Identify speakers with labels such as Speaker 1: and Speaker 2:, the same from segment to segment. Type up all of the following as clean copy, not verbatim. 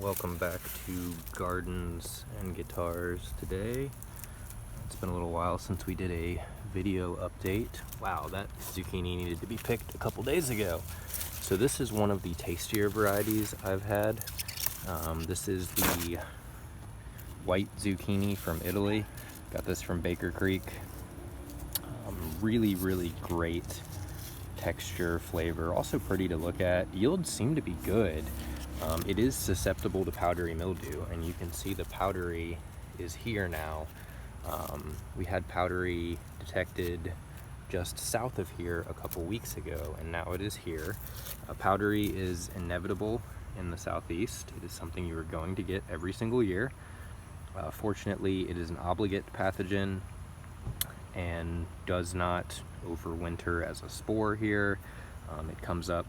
Speaker 1: Welcome back to Gardens and Guitars today. It's been a little while since we did a video update. Wow, that zucchini needed to be picked a couple days ago. So this is one of the tastier varieties I've had. This is the white zucchini from Italy. Got this from Baker Creek. Really great texture, flavor, also pretty to look at. Yields seem to be good. It is susceptible to powdery mildew, and you can see the powdery is here now. We had powdery detected just south of here a couple weeks ago, and now it is here. Powdery is inevitable in the southeast. It is something you are going to get every single year. Fortunately, it is an obligate pathogen and does not overwinter as a spore here. It comes up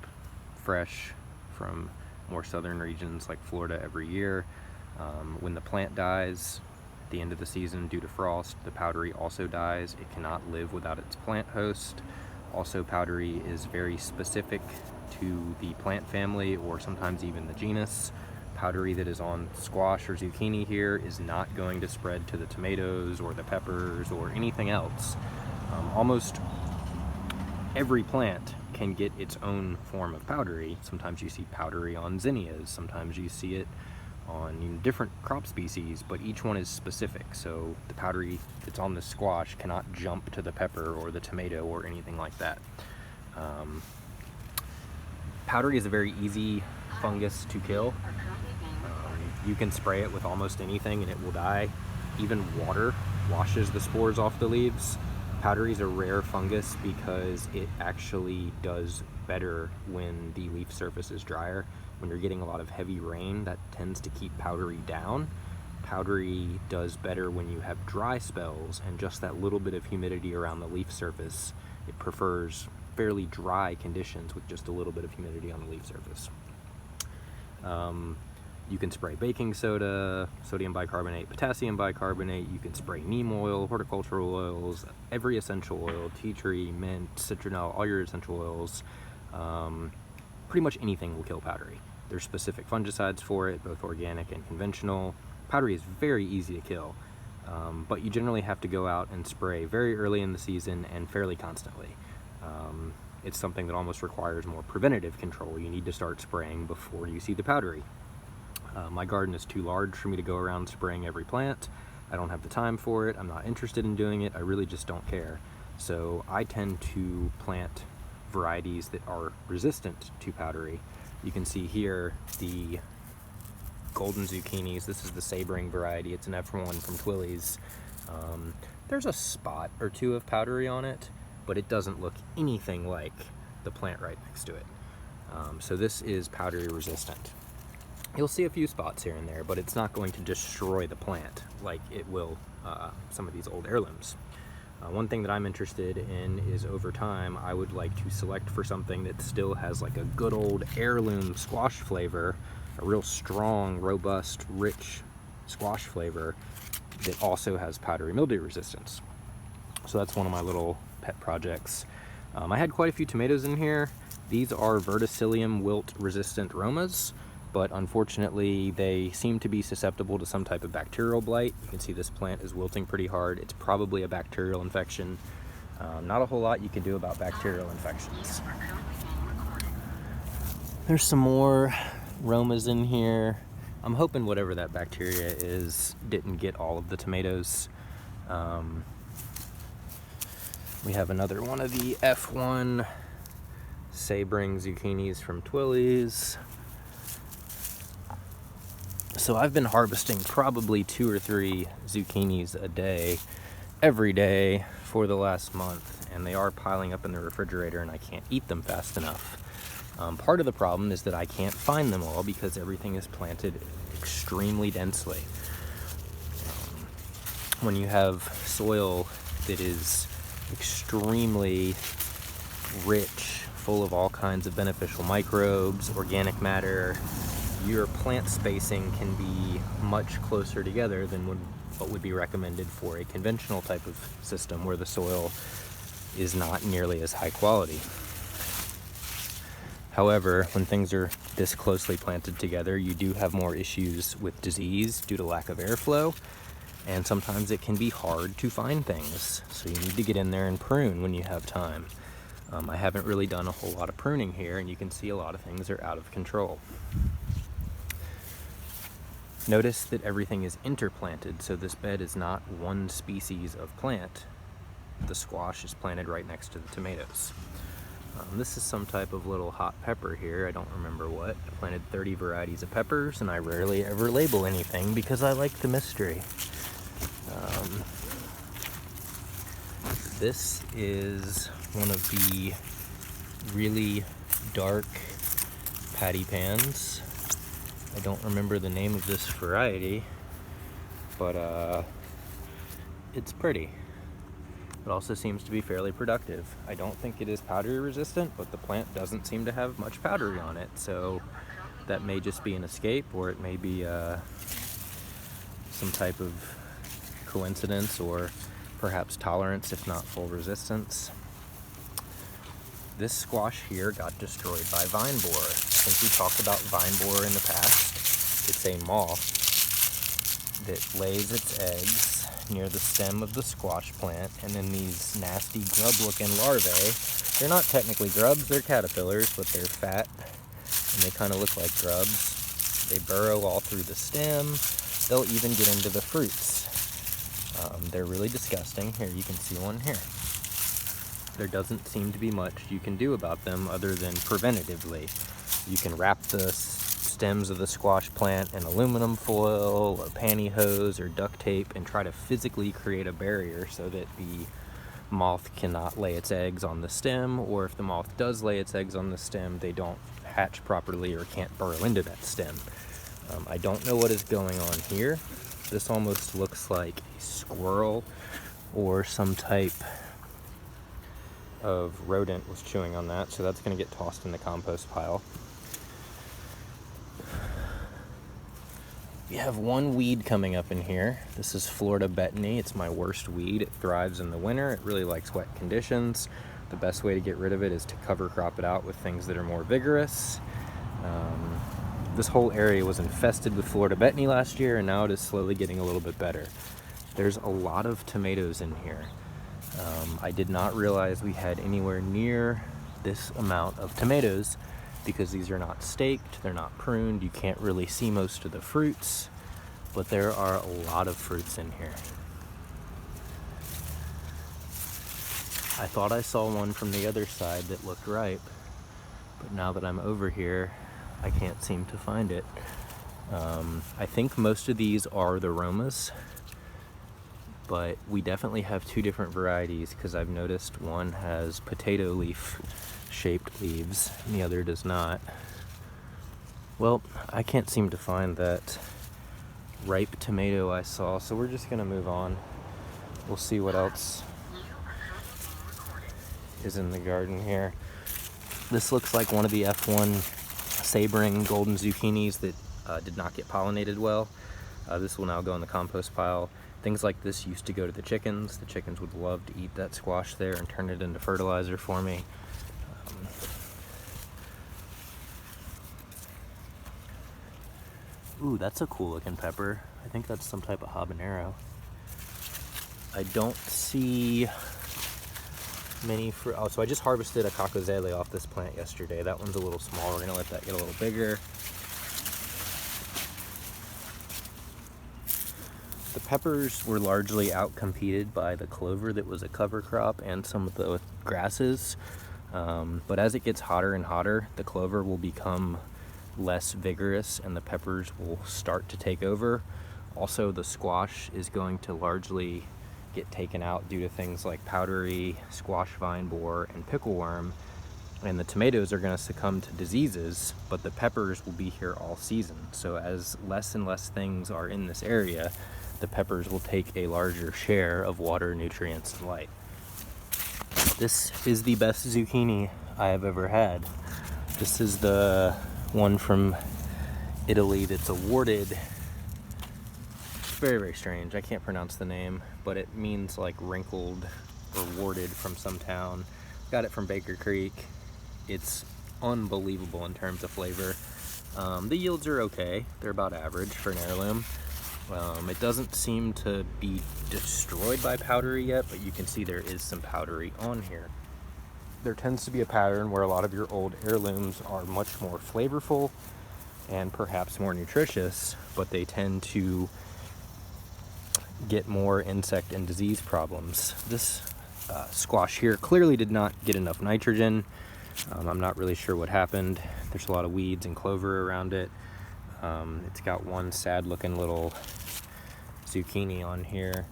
Speaker 1: fresh from more southern regions like Florida every year. When the plant dies at the end of the season due to frost, the powdery also dies. It cannot live without its plant host. Also, powdery is very specific to the plant family, or sometimes even the genus. Powdery that is on squash or zucchini here is not going to spread to the tomatoes or the peppers or anything else. Almost every plant can get its own form of powdery. Sometimes you see powdery on zinnias, sometimes you see it on different crop species, but each one is specific. So the powdery that's on the squash cannot jump to the pepper or the tomato or anything like that. Powdery is a very easy fungus to kill. You can spray it with almost anything and it will die. Even water washes the spores off the leaves. Powdery is a rare fungus because it actually does better when the leaf surface is drier. When you're getting a lot of heavy rain, that tends to keep powdery down. Powdery does better when you have dry spells and just that little bit of humidity around the leaf surface. It prefers fairly dry conditions with just a little bit of humidity on the leaf surface. You can spray baking soda, sodium bicarbonate, potassium bicarbonate. You can spray neem oil, horticultural oils, every essential oil, tea tree, mint, citronelle, all your essential oils. Pretty much anything will kill powdery. There's specific fungicides for it, both organic and conventional. Powdery is very easy to kill, but you generally have to go out and spray very early in the season and fairly constantly. It's something that almost requires more preventative control. You need to start spraying before you see the powdery. My garden is too large for me to go around spraying every plant. I don't have the time for it. I'm not interested in doing it. I really just don't care. So I tend to plant varieties that are resistant to powdery. You can see here the golden zucchinis. This is the Sabring variety. It's an F1 from Twillies. There's a spot or two of powdery on it, but it doesn't look anything like the plant right next to it. So this is powdery resistant. You'll see a few spots here and there, but it's not going to destroy the plant like it will some of these old heirlooms. One thing that I'm interested in is, over time, I would like to select for something that still has like a good old heirloom squash flavor, a real strong, robust, rich squash flavor that also has powdery mildew resistance. So that's one of my little pet projects. I had quite a few tomatoes in here. These are Verticillium wilt resistant Romas, but unfortunately they seem to be susceptible to some type of bacterial blight. You can see this plant is wilting pretty hard. It's probably a bacterial infection. Not a whole lot you can do about bacterial infections. There's some more Romas in here. I'm hoping whatever that bacteria is didn't get all of the tomatoes. We have another one of the F1 Sabring zucchinis from Twillies. So I've been harvesting probably 2 or 3 zucchinis a day, every day for the last month, and they are piling up in the refrigerator and I can't eat them fast enough. Part of the problem is that I can't find them all because everything is planted extremely densely. When you have soil that is extremely rich, full of all kinds of beneficial microbes, organic matter, your plant spacing can be much closer together than what would be recommended for a conventional type of system where the soil is not nearly as high quality. However, when things are this closely planted together, you do have more issues with disease due to lack of airflow, and sometimes it can be hard to find things. So you need to get in there and prune when you have time. I haven't really done a whole lot of pruning here, and you can see a lot of things are out of control. Notice that everything is interplanted, so this bed is not one species of plant. The squash is planted right next to the tomatoes. This is some type of little hot pepper here. I don't remember what. I planted 30 varieties of peppers, and I rarely ever label anything because I like the mystery. This is one of the really dark patty pans. I don't remember the name of this variety, but it's pretty. It also seems to be fairly productive. I don't think it is powdery resistant, but the plant doesn't seem to have much powdery on it, so that may just be an escape, or it may be some type of coincidence, or perhaps tolerance, if not full resistance. This squash here got destroyed by vine borer. I think we talked about vine borer in the past. It's a moth that lays its eggs near the stem of the squash plant, and then these nasty grub-looking larvae, they're not technically grubs, they're caterpillars, but they're fat, and they kind of look like grubs. They burrow all through the stem. They'll even get into the fruits. They're really disgusting. Here, you can see one here. There doesn't seem to be much you can do about them other than preventatively. You can wrap the stems of the squash plant in aluminum foil or pantyhose or duct tape and try to physically create a barrier so that the moth cannot lay its eggs on the stem, or if the moth does lay its eggs on the stem, they don't hatch properly or can't burrow into that stem. I don't know what is going on here. This almost looks like a squirrel or some type of rodent was chewing on that, so that's going to get tossed in the compost pile. We have one weed coming up in here. This is Florida betony. It's my worst weed. It thrives in the winter. It really likes wet conditions. The best way to get rid of it is to cover crop it out with things that are more vigorous. This whole area was infested with Florida betony last year, and now it is slowly getting a little bit better. There's a lot of tomatoes in here. I did not realize we had anywhere near this amount of tomatoes because these are not staked, they're not pruned, you can't really see most of the fruits, but there are a lot of fruits in here. I thought I saw one from the other side that looked ripe, but now that I'm over here, I can't seem to find it. I think most of these are the Romas, but we definitely have two different varieties because I've noticed one has potato leaf shaped leaves and the other does not. Well, I can't seem to find that ripe tomato I saw, so we're just gonna move on. We'll see what else is in the garden here. This looks like one of the F1 Sabring golden zucchinis that did not get pollinated well. This will now go in the compost pile. Things like this used to go to the chickens. The chickens would love to eat that squash there and turn it into fertilizer for me. Ooh, that's a cool looking pepper. I think that's some type of habanero. I don't see many fruit. Oh, so I just harvested a cocozele off this plant yesterday. That one's a little small. We're gonna let that get a little bigger. The peppers were largely outcompeted by the clover that was a cover crop and some of the grasses. But as it gets hotter and hotter, the clover will become less vigorous and the peppers will start to take over. Also, the squash is going to largely get taken out due to things like powdery squash vine borer and pickleworm, and the tomatoes are going to succumb to diseases, but the peppers will be here all season. So as less and less things are in this area, the peppers will take a larger share of water, nutrients, and light. This is the best zucchini I have ever had. This is the one from Italy that's awarded. It's very, very strange. I can't pronounce the name, but it means like wrinkled or warded from some town. Got it from Baker Creek. It's unbelievable in terms of flavor. The yields are okay. They're about average for an heirloom. It doesn't seem to be destroyed by powdery yet, but you can see there is some powdery on here. There tends to be a pattern where a lot of your old heirlooms are much more flavorful and perhaps more nutritious, but they tend to get more insect and disease problems. This squash here clearly did not get enough nitrogen. I'm not really sure what happened. There's a lot of weeds and clover around it. It's got one sad looking little zucchini on here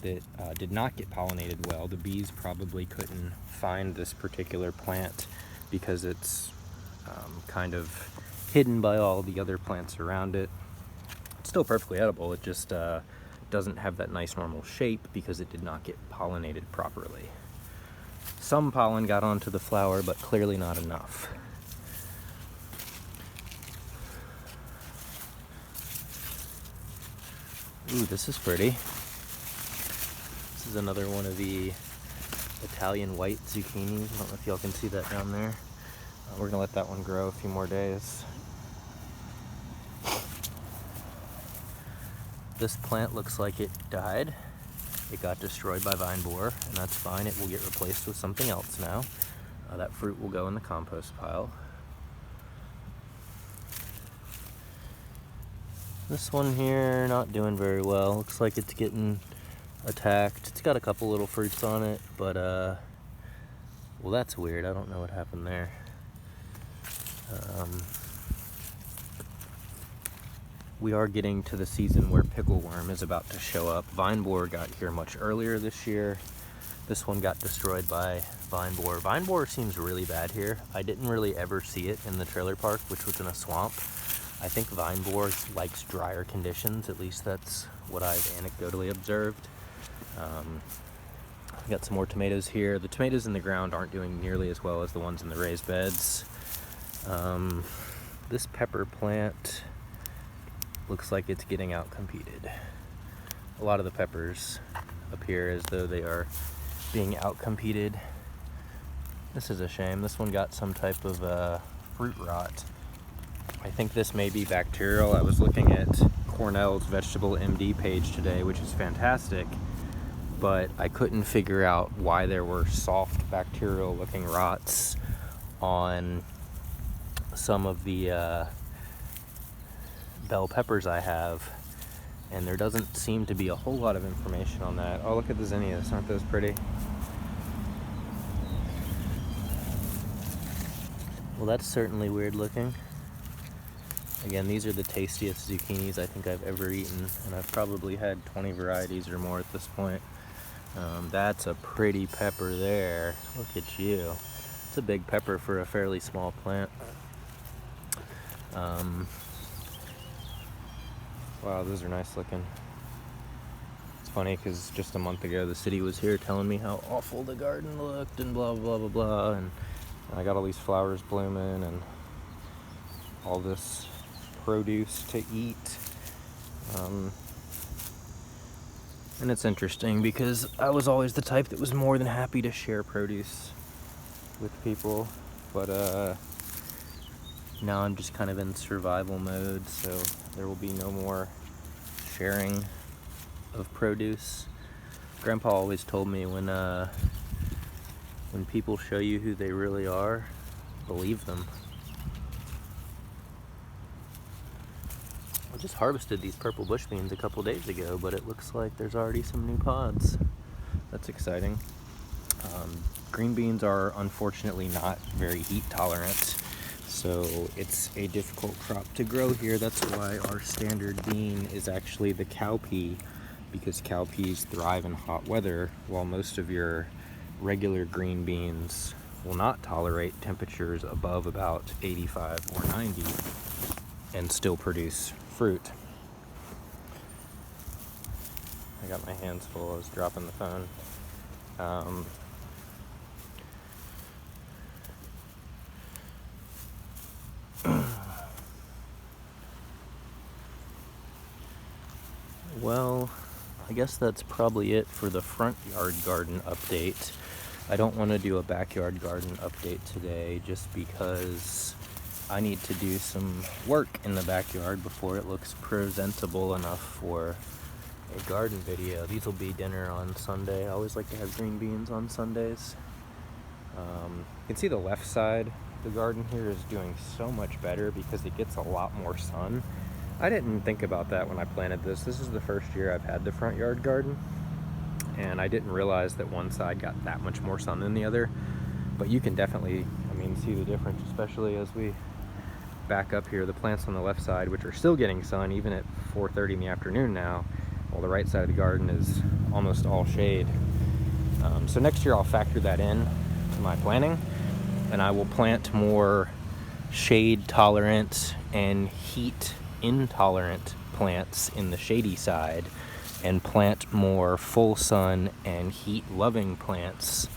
Speaker 1: that did not get pollinated well. The bees probably couldn't find this particular plant because it's kind of hidden by all the other plants around it. It's still perfectly edible. It just doesn't have that nice normal shape because it did not get pollinated properly. Some pollen got onto the flower, but clearly not enough. Ooh, this is pretty. This is another one of the Italian white zucchinis. I don't know if y'all can see that down there. We're gonna let that one grow a few more days. This plant looks like it died. It got destroyed by vine borer, and that's fine. It will get replaced with something else now. That fruit will go in the compost pile. This one here, not doing very well. Looks like it's getting attacked. It's got a couple little fruits on it, but well, that's weird. I don't know what happened there. We are getting to the season where pickleworm is about to show up. Vine borer got here much earlier this year. This one got destroyed by vine borer. Vine borer seems really bad here. I didn't really ever see it in the trailer park, which was in a swamp. I think vine borer likes drier conditions. At least that's what I've anecdotally observed. Got some more tomatoes here. The tomatoes in the ground aren't doing nearly as well as the ones in the raised beds. This pepper plant looks like it's getting out-competed. A lot of the peppers appear as though they are being out-competed. This is a shame. This one got some type of fruit rot. I think this may be bacterial. I was looking at Cornell's Vegetable MD page today, which is fantastic, but I couldn't figure out why there were soft bacterial looking rots on some of the bell peppers I have, and there doesn't seem to be a whole lot of information on that. Oh, look at the zinnias. Aren't those pretty? Well, that's certainly weird looking. Again, these are the tastiest zucchinis I think I've ever eaten, and I've probably had 20 varieties or more at this point. That's a pretty pepper there. Look at you. It's a big pepper for a fairly small plant. Wow, those are nice looking. It's funny because just a month ago the city was here telling me how awful the garden looked and blah blah blah blah, and I got all these flowers blooming and all this produce to eat. And it's interesting because I was always the type that was more than happy to share produce with people, but now I'm just kind of in survival mode, so there will be no more sharing of produce. Grandpa always told me when people show you who they really are, believe them. I just harvested these purple bush beans a couple days ago, but it looks like there's already some new pods. That's exciting. Green beans are unfortunately not very heat tolerant, so it's a difficult crop to grow here. That's why our standard bean is actually the cowpea, because cowpeas thrive in hot weather, while most of your regular green beans will not tolerate temperatures above about 85 or 90 and still produce fruit. I got my hands full. I was dropping the phone. Well, I guess that's probably it for the front yard garden update. I don't want to do a backyard garden update today just because I need to do some work in the backyard before it looks presentable enough for a garden video. These will be dinner on Sunday. I always like to have green beans on Sundays. You can see the left side of the garden here is doing so much better because it gets a lot more sun. I didn't think about that when I planted this. This is the first year I've had the front yard garden, and I didn't realize that one side got that much more sun than the other. But you can definitely, see the difference, especially as we back up here. The plants on the left side, which are still getting sun even at 4:30 in the afternoon now, while the right side of the garden is almost all shade. So next year I'll factor that in to my planting, and I will plant more shade tolerant and heat intolerant plants in the shady side, and plant more full sun and heat loving plants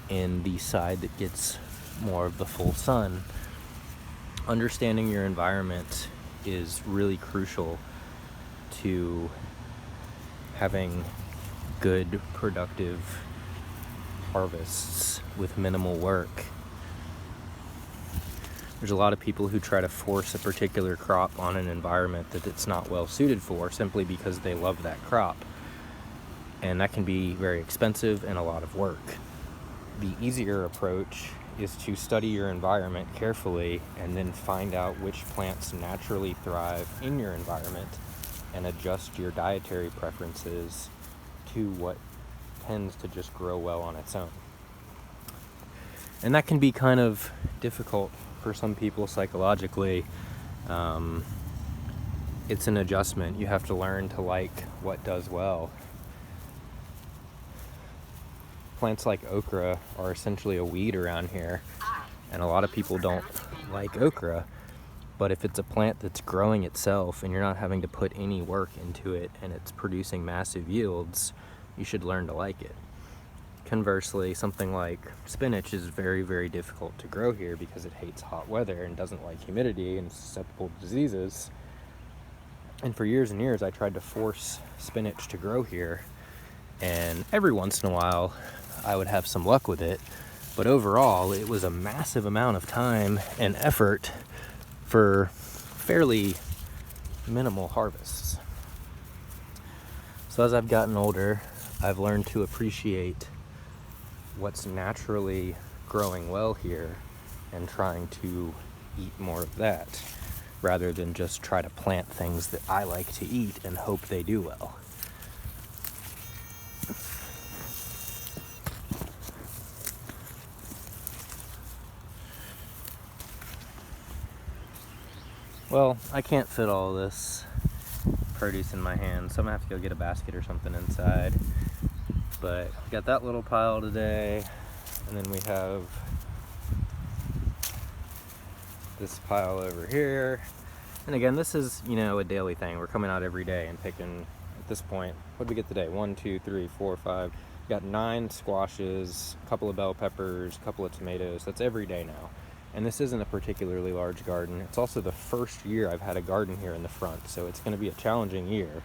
Speaker 1: in the side that gets more of the full sun. Understanding your environment is really crucial to having good, productive harvests with minimal work. There's a lot of people who try to force a particular crop on an environment that it's not well suited for simply because they love that crop. And that can be very expensive and a lot of work. The easier approach is to study your environment carefully and then find out which plants naturally thrive in your environment and adjust your dietary preferences to what tends to just grow well on its own. And that can be kind of difficult for some people psychologically. It's an adjustment. You have to learn to like what does well. Plants like okra are essentially a weed around here, and a lot of people don't like okra. But if it's a plant that's growing itself and you're not having to put any work into it and it's producing massive yields, you should learn to like it. Conversely, something like spinach is very, very difficult to grow here because it hates hot weather and doesn't like humidity and is susceptible to diseases. And for years and years, I tried to force spinach to grow here, and every once in a while, I would have some luck with it. But overall, it was a massive amount of time and effort for fairly minimal harvests. So as I've gotten older, I've learned to appreciate what's naturally growing well here and trying to eat more of that, rather than just try to plant things that I like to eat and hope they do well. Well, I can't fit all this produce in my hand, so I'm gonna have to go get a basket or something inside. But got that little pile today, and then we have this pile over here. And again, this is, a daily thing. We're coming out every day and picking, at this point, what did we get today? 1, 2, 3, 4, 5. Got 9 squashes, a couple of bell peppers, a couple of tomatoes. That's every day now. And this isn't a particularly large garden. It's also the first year I've had a garden here in the front, so it's going to be a challenging year.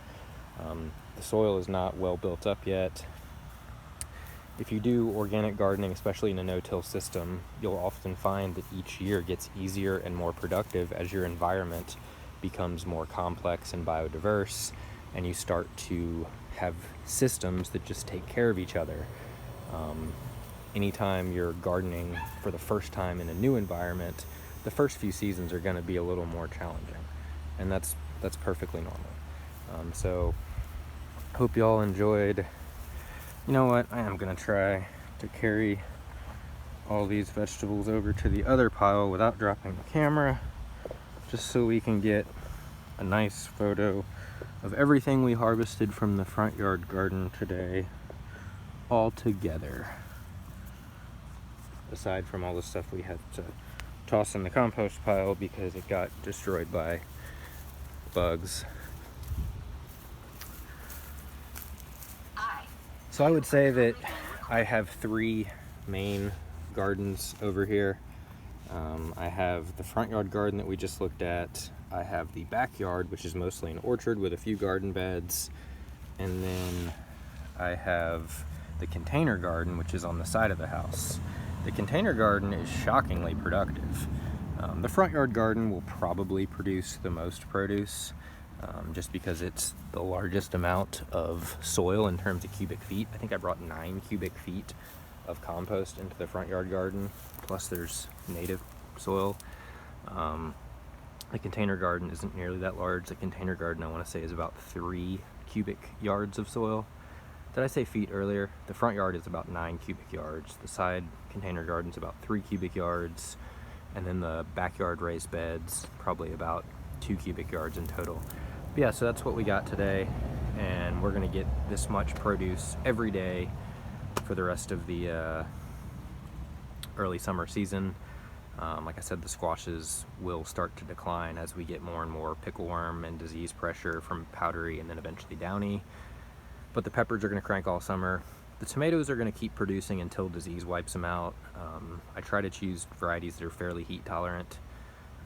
Speaker 1: The soil is not well built up yet. If you do organic gardening, especially in a no-till system, you'll often find that each year gets easier and more productive as your environment becomes more complex and biodiverse, and you start to have systems that just take care of each other. Anytime you're gardening for the first time in a new environment, the first few seasons are going to be a little more challenging, and that's perfectly normal. So hope you all enjoyed. You know what, I am going to try to carry all these vegetables over to the other pile without dropping the camera, just so we can get a nice photo of everything we harvested from the front yard garden today all together. Aside from all the stuff we had to toss in the compost pile because it got destroyed by bugs. So I would say that I have 3 main gardens over here. I have the front yard garden that we just looked at. I have the backyard, which is mostly an orchard with a few garden beds. And then I have the container garden, which is on the side of the house. The container garden is shockingly productive. The front yard garden will probably produce the most produce, just because it's the largest amount of soil in terms of cubic feet. I think I brought 9 cubic feet of compost into the front yard garden, plus there's native soil. The container garden isn't nearly that large. The container garden, I want to say, is about 3 cubic yards of soil. Did I say feet earlier? The front yard is about 9 cubic yards. The side container garden is about 3 cubic yards. And then the backyard raised beds, probably about 2 cubic yards in total. But yeah, so that's what we got today. And we're gonna get this much produce every day for the rest of the early summer season. Like I said, the squashes will start to decline as we get more and more pickleworm and disease pressure from powdery and then eventually downy. But the peppers are going to crank all summer. The tomatoes are going to keep producing until disease wipes them out. I try to choose varieties that are fairly heat tolerant.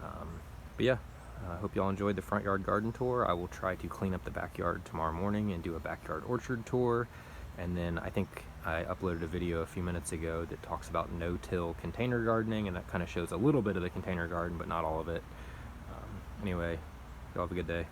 Speaker 1: But yeah, I hope y'all enjoyed the front yard garden tour. I will try to clean up the backyard tomorrow morning and do a backyard orchard tour. And then I think I uploaded a video a few minutes ago that talks about no-till container gardening, and that kind of shows a little bit of the container garden, but not all of it. Anyway, y'all have a good day.